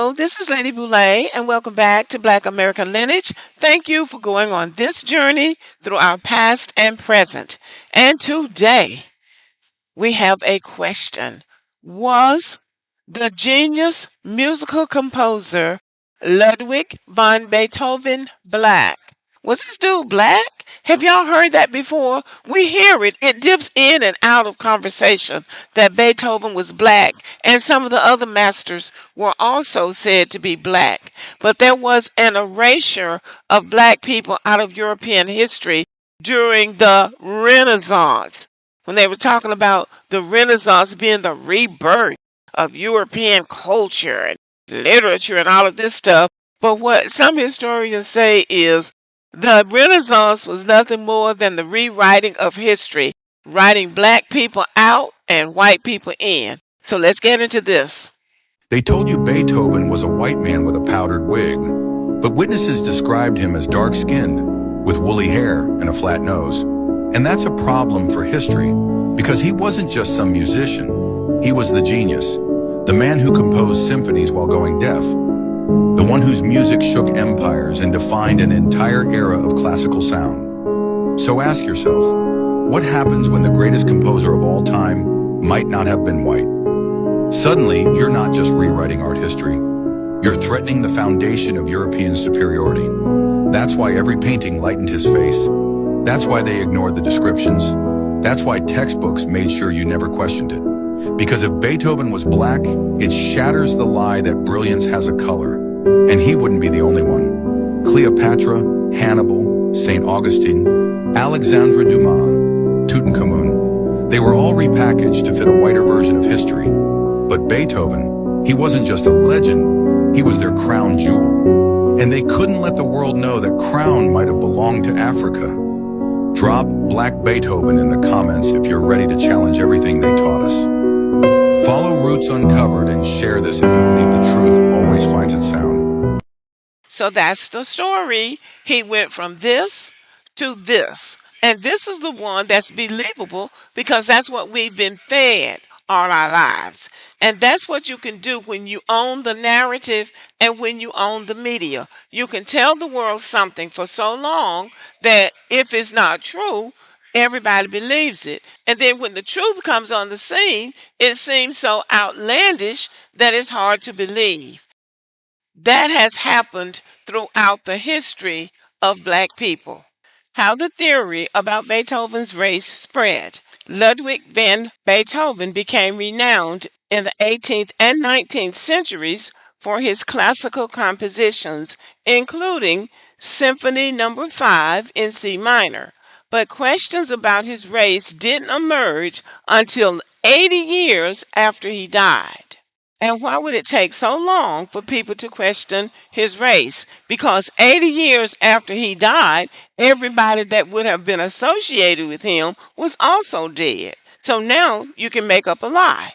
Hello, this is Lady Boulay, and welcome back to Black American Lineage. Thank you for going on this journey through our past and present. And today we have a question. Was the genius musical composer Ludwig van Beethoven black? Was this dude black? Have y'all heard that before? We hear it. It dips in and out of conversation that Beethoven was black, and some of the other masters were also said to be black. But there was an erasure of black people out of European history during the Renaissance, when they were talking about the Renaissance being the rebirth of European culture and literature and all of this stuff. But what some historians say is the Renaissance was nothing more than the rewriting of history, writing black people out and white people in. So let's get into this. They told you Beethoven was a white man with a powdered wig, but witnesses described him as dark-skinned, with woolly hair and a flat nose. And that's a problem for history, because he wasn't just some musician. He was the genius, the man who composed symphonies while going deaf, the one whose music shook empires and defined an entire era of classical sound. So ask yourself, what happens when the greatest composer of all time might not have been white? Suddenly, you're not just rewriting art history. You're threatening the foundation of European superiority. That's why every painting lightened his face. That's why they ignored the descriptions. That's why textbooks made sure you never questioned it. Because if Beethoven was black, it shatters the lie that brilliance has a color. And he wouldn't be the only one. Cleopatra, Hannibal, St. Augustine, Alexandre Dumas, Tutankhamun, they were all repackaged to fit a whiter version of history. But Beethoven, he wasn't just a legend, he was their crown jewel. And they couldn't let the world know that crown might have belonged to Africa. Drop Black Beethoven in the comments if you're ready to challenge everything they taught us. Follow Roots Uncovered and share this if you believe the truth always finds its sound. So that's the story. He went from this to this. And this is the one that's believable because that's what we've been fed all our lives. And that's what you can do when you own the narrative and when you own the media. You can tell the world something for so long that if it's not true, everybody believes it. And then when the truth comes on the scene, it seems so outlandish that it's hard to believe. That has happened throughout the history of black people. How the theory about Beethoven's race spread. Ludwig van Beethoven became renowned in the 18th and 19th centuries for his classical compositions, including Symphony No. 5 in C minor. But questions about his race didn't emerge until 80 years after he died. And why would it take so long for people to question his race? Because 80 years after he died, everybody that would have been associated with him was also dead. So now you can make up a lie.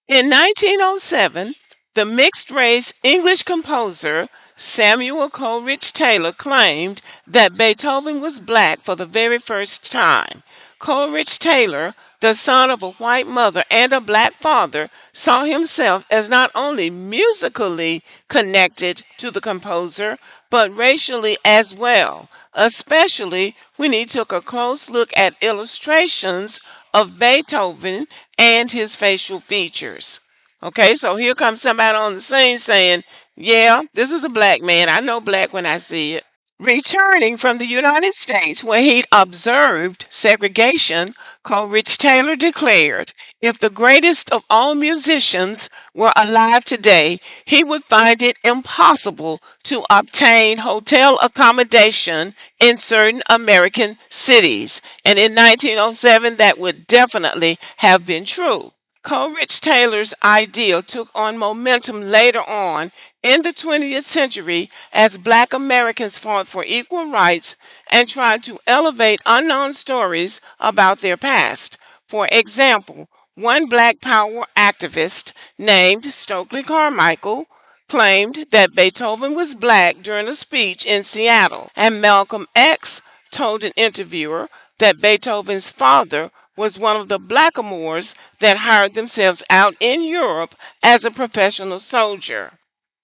In 1907, the mixed race English composer Samuel Coleridge Taylor claimed that Beethoven was black for the very first time. Coleridge Taylor, the son of a white mother and a black father, saw himself as not only musically connected to the composer, but racially as well, especially when he took a close look at illustrations of Beethoven and his facial features. Okay, so here comes somebody on the scene saying, yeah, this is a black man. I know black when I see it. Returning from the United States, where he'd observed segregation, Coleridge Taylor declared, if the greatest of all musicians were alive today, he would find it impossible to obtain hotel accommodation in certain American cities. And in 1907, that would definitely have been true. Coleridge Taylor's idea took on momentum later on in the 20th century as Black Americans fought for equal rights and tried to elevate unknown stories about their past. For example, one Black Power activist named Stokely Carmichael claimed that Beethoven was black during a speech in Seattle, and Malcolm X told an interviewer that Beethoven's father was one of the Blackamoors that hired themselves out in Europe as a professional soldier.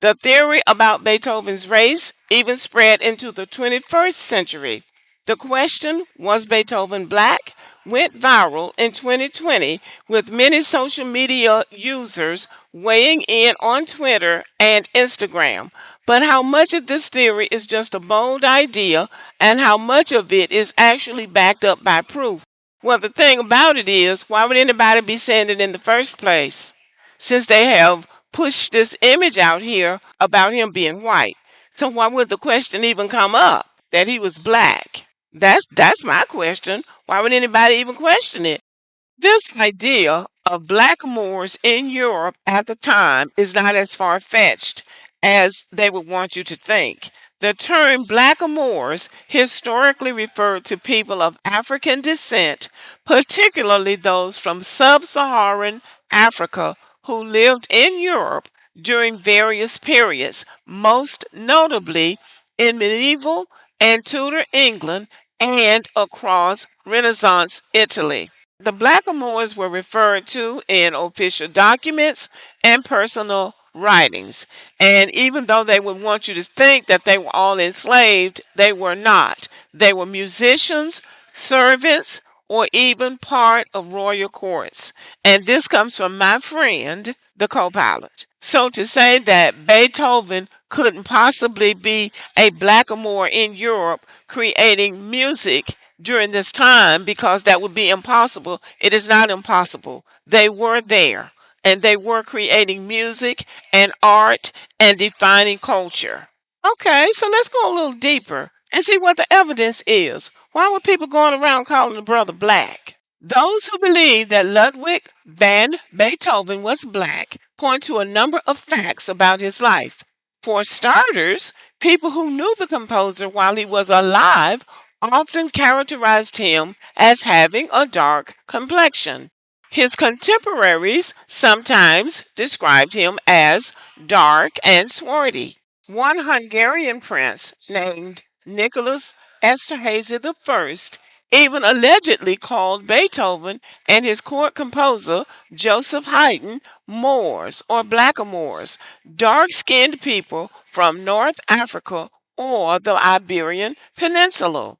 The theory about Beethoven's race even spread into the 21st century. The question, was Beethoven black, went viral in 2020 with many social media users weighing in on Twitter and Instagram. But how much of this theory is just a bold idea and how much of it is actually backed up by proof? Well, the thing about it is, why would anybody be saying it in the first place? Since they have pushed this image out here about him being white. So why would the question even come up that he was black? That's my question. Why would anybody even question it? This idea of Blackamoors in Europe at the time is not as far fetched as they would want you to think. The term Blackamoors historically referred to people of African descent, particularly those from sub Saharan Africa who lived in Europe during various periods, most notably in medieval and Tudor England and across Renaissance Italy. The Blackamoors were referred to in official documents and personal writings. And even though they would want you to think that they were all enslaved, they were not. They were musicians, servants, or even part of royal courts. And this comes from my friend, the co pilot. So to say that Beethoven couldn't possibly be a blackamoor in Europe creating music during this time, because that would be impossible. It is not impossible. They were there and they were creating music and art and defining culture. Okay, so let's go a little deeper and see what the evidence is. Why were people going around calling the brother black? Those who believe that Ludwig van Beethoven was black point to a number of facts about his life. For starters, people who knew the composer while he was alive often characterized him as having a dark complexion. His contemporaries sometimes described him as dark and swarthy. One Hungarian prince named Nicholas Esterhazy I even allegedly called Beethoven and his court composer Joseph Haydn Moors or Blackamoors, dark-skinned people from North Africa or the Iberian Peninsula.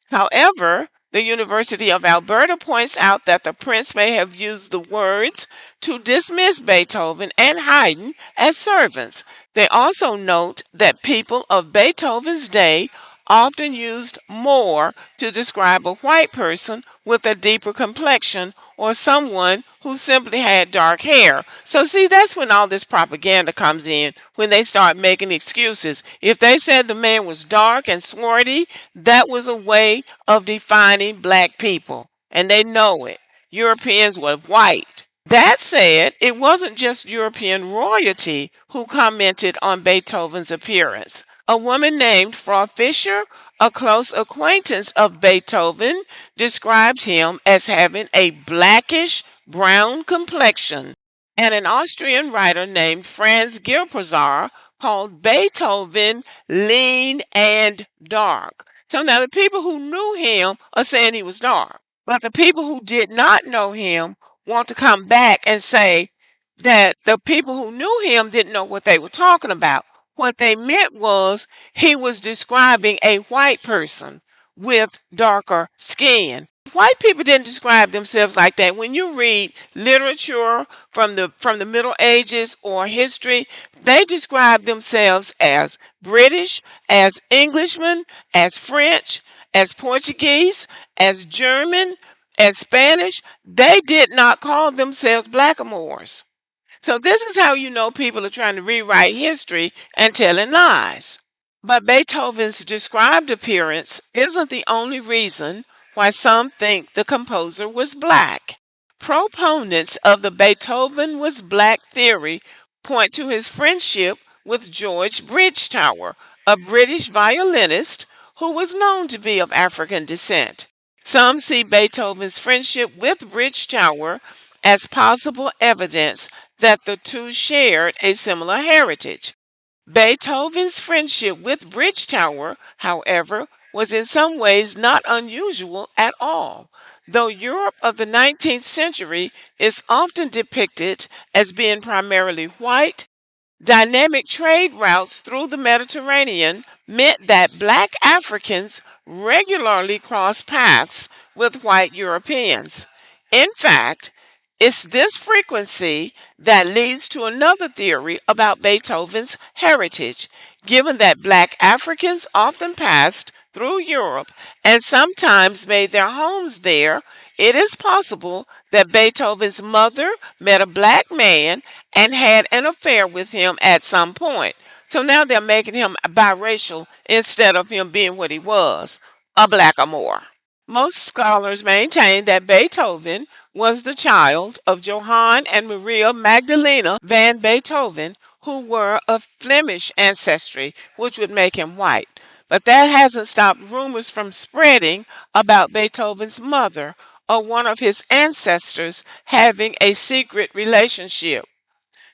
However, the University of Alberta points out that the prince may have used the words to dismiss Beethoven and Haydn as servants. They also note that people of Beethoven's day often used more to describe a white person with a deeper complexion or someone who simply had dark hair. So see, that's when all this propaganda comes in, when they start making excuses. If they said the man was dark and swarthy, that was a way of defining black people, and they know it. Europeans were white. That said, it wasn't just European royalty who commented on Beethoven's appearance. A woman named Frau Fischer, a close acquaintance of Beethoven, described him as having a blackish brown complexion. And an Austrian writer named Franz Gilperzar called Beethoven lean and dark. So now the people who knew him are saying he was dark. But the people who did not know him want to come back and say that the people who knew him didn't know what they were talking about. What they meant was he was describing a white person with darker skin. White people didn't describe themselves like that. When you read literature from the Middle Ages or history, they describe themselves as British, as Englishmen, as French, as Portuguese, as German, as Spanish. They did not call themselves blackamoors. So this is how you know people are trying to rewrite history and telling lies. But Beethoven's described appearance isn't the only reason why some think the composer was black. Proponents of the Beethoven was black theory point to his friendship with George Bridgetower, a British violinist who was known to be of African descent. Some see Beethoven's friendship with Bridgetower as possible evidence that the two shared a similar heritage. Beethoven's friendship with Bridgetower, however, was in some ways not unusual at all. Though Europe of the 19th century is often depicted as being primarily white, Dynamic trade routes through the Mediterranean meant that black Africans regularly crossed paths with white Europeans. In fact, it's this frequency that leads to another theory about Beethoven's heritage. Given that black Africans often passed through Europe and sometimes made their homes there, it is possible that Beethoven's mother met a black man and had an affair with him at some point. So now they're making him biracial instead of him being what he was, a blackamoor. Most scholars maintain that Beethoven was the child of Johann and Maria Magdalena van Beethoven, who were of Flemish ancestry, which would make him white. But that hasn't stopped rumors from spreading about Beethoven's mother or one of his ancestors having a secret relationship.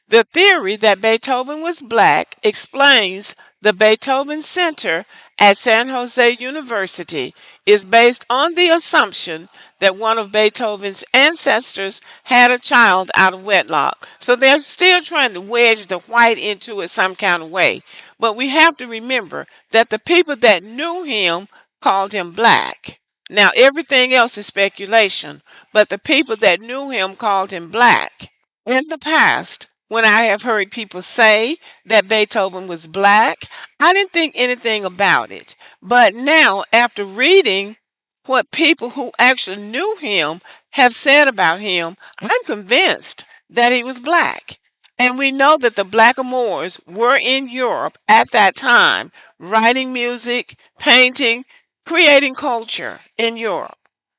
The theory that Beethoven was black explains the Beethoven Center at San Jose University is based on the assumption that one of Beethoven's ancestors had a child out of wedlock. So they're still trying to wedge the white into it some kind of way. But we have to remember that the people that knew him called him black. Now, everything else is speculation, but the people that knew him called him black. In the past, when I have heard people say that Beethoven was black, I didn't think anything about it. But now, after reading what people who actually knew him have said about him, I'm convinced that he was black. And we know that the Blackamoors were in Europe at that time, writing music, painting, creating culture in Europe.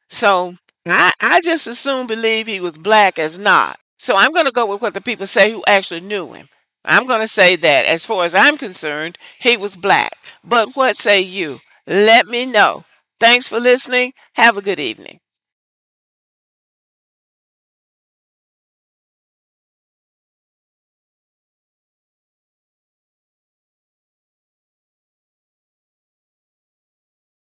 So I just as soon believe he was black as not. So I'm going to go with what the people say who actually knew him. I'm going to say that as far as I'm concerned, he was black. But what say you? Let me know. Thanks for listening. Have a good evening.